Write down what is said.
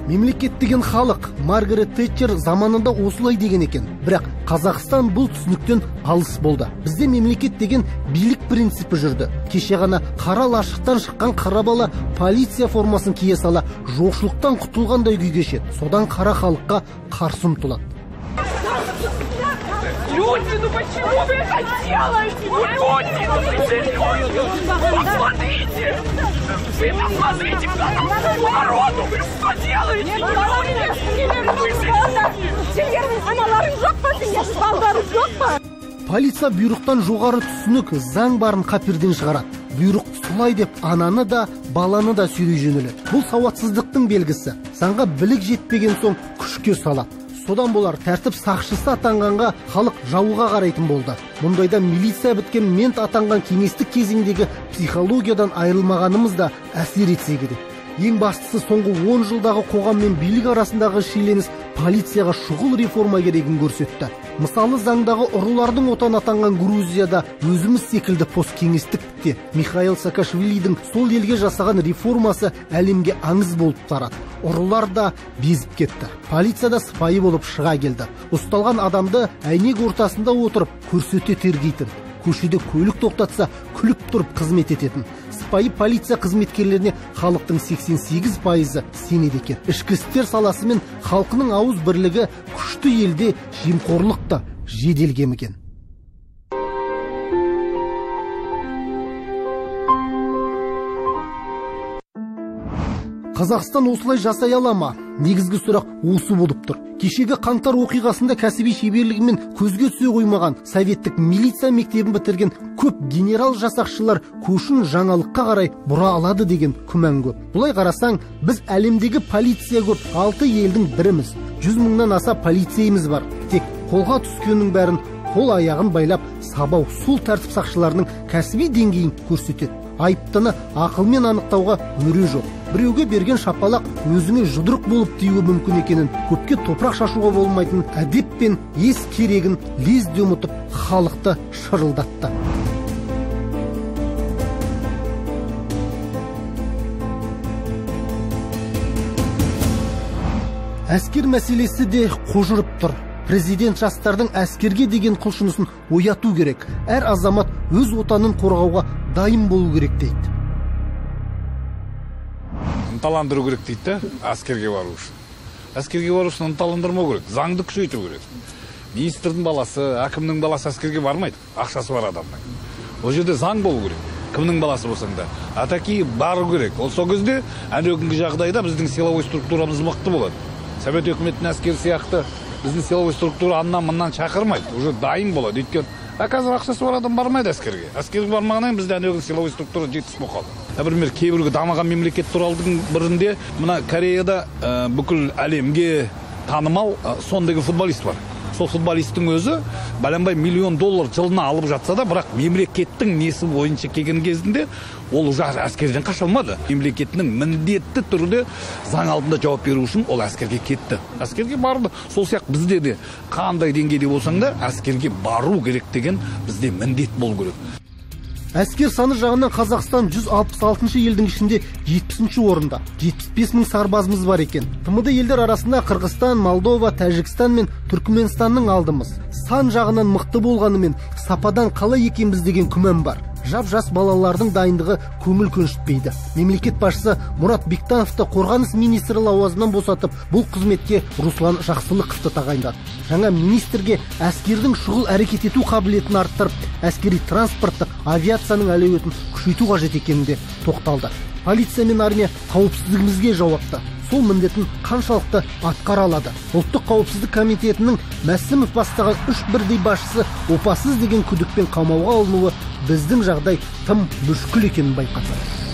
Мемлекет деген халық. Маргарет Тэтчер заманында осылай деген екен. Бірақ Қазақстан бұл түсініктен алыс болды. Бізде мемлекет деген билік принципі жүрді. Кеше ғана қара лашықтан шыққан қара бала полиция формасын кие сала жоқшылықтан құтылғандай күй кешеді. Содан қара халыққа қарсы ұмтылады. Люди, ну почему вы это делаете? Ну люди, посмотрите! Вы посмотрите, кто там народу! Вы что делаете? Полиция бұйрықтан жоғары түсінік заң барын қаперден шығарады. Бұйрық солай деп ананы да, баланы да сүйрей жөнеледі. Бұл сауатсыздықтың белгісі. Заңға білік жетпеген соң күшке салады. Содан болар тәртіп сақшысы атанғанға халық жауға қарайтын болды. Мұндайда милиция біткен мент атанған кеңестік кезеңдегі психологиядан айырылмағанымыз да әсер етсе керек. Ең бастысы соңғы 10 жылдағы қоғам мен билік арасындағы шиеленіс полицияға шұғыл реформа керегін көрсетті. Мысалы, заңдағы ұрылардың отан атанған Грузияда өзіміз секілді посткеңестікте Михаил Саакашвилидің сол елге жасаған реформасы әлемге аңыз болып тарады. Ұрылар да безіп кетті. Полицияда сыпайы болып шыға келді. Ұсталған адамды әйнек ортасында отырып көрсете тергейтін. Көшеде көлік тоқтатса күліп тұрып қызмет ететін. Сыпайы полиция қызметкерлеріне халықтың 88% сенеді екен. Ішкі істер саласы мен халқының ауыз бірлігі күшті елде жемқорлық та жедел кеміген. Қазақстан осылай жасай ала ма? Негізгі сұрақ осы болып тұр. Кешегі қаңтар оқиғасында кәсіби шеберлігімен көзге түсе қоймаған советтік милиция мектебін бітірген көп генерал жасақшылар көшін жаңалыққа қарай бұра алады деген күмән көп. Бұлай қарасаң, біз әлемдегі полиция көп 6 елдің біріміз. 100 мыңнан аса полицейіміз бар. Тек қолға түскеннің бәрін қол аяғын байлап сабау сол тәртіп сақшыларының кәсіби деңгейін көрсетеді. Айыптыны ақылмен анықтауға өре жоқ. Біреуге берген шапалақ өзіңе жұдырық болып тиюі мүмкін екенін, көпке топырақ шашуға болмайтын әдеп пен ес керегін лезде ұмытып, халықты шырылдатты. Әскер мәселесі де қожырып тұр. Президент жастардың әскерге деген құлшынысын ояту керек. Әр азамат өз отанын қорғауға дайын болу керек дейді. Ынталандыру керек дейді, әскерге бару үшін. Әскерге бару үшін ынталандырмау керек, заңды күшейту керек. Министрдің баласы, әкімнің баласы әскерге бармайды, ақшасы бар адамның. Ол жерде заң болу керек. Кімнің баласы болсаң да, атаки бару керек. Ол сол кезде әнеугінгі жағдайда біздің силовой структурамыз мықты болады. Совет өкіметінің әскері сияқты біздің силовой структура аннан-мыннан шақырмайды, уже дайын болады. Өйткені қазір ақшасы бар адам бармайды әскерге. Әскерге бармағаннан бізде әнеугі силовой структура жетіспей қалды. Например, кейбір дамыған мемлекет туралдың бірінде мына Кореяда бүкіл әлемге танымал Сон деген футболист бар. Сол футболисттің өзі бәленбай $1 миллион жылына алып жатса да, бірақ мемлекеттің несі бойынша келген кезінде ол уже әскерден қаша алмады. Мемлекетінің міндетті түрде заң алдында жауап беру үшін ол әскерге кетті. Әскерге барды. Сол сияқты бізде де қандай деңгейде болсаң да әскерге бару керек деген бізде міндет болу керек. Әскер саны жағынан Қазақстан 166 елдің ішінде 70 орында. 75 мың сарбазымыз бар екен. ТМД елдер арасында Қырғызстан, Молдова, Тәжікстан мен Түркменстанның алдымыз. Сан жағынан мықты болғанымен сападан қалай екенбіз деген күмән бар. Жап-жас балалардың дайындығы көңіл көншітпейді. Мемлекет басшысы Мұрат Бектановты қорғаныс министрі лауазымынан босатып, бұл қызметке Руслан Жақсылықовты тағайындады. Жаңа министрге әскердің шұғыл әрекет ету қабілетін арттырып, әскери транспорттық авиацияның әлеуетін күшейту қажет екенінде тоқталды. Полиция мен армия қауіпсіздігімізге жауапты. Сол міндетін қаншалықты атқара алады? Ұлттық қауіпсіздік комитетінің Мәсімов бастаған 3 бірдей басшысы опасыз деген күдікпен қамауға алынуы біздің жағдай тым мүшкіл екенін байқатады.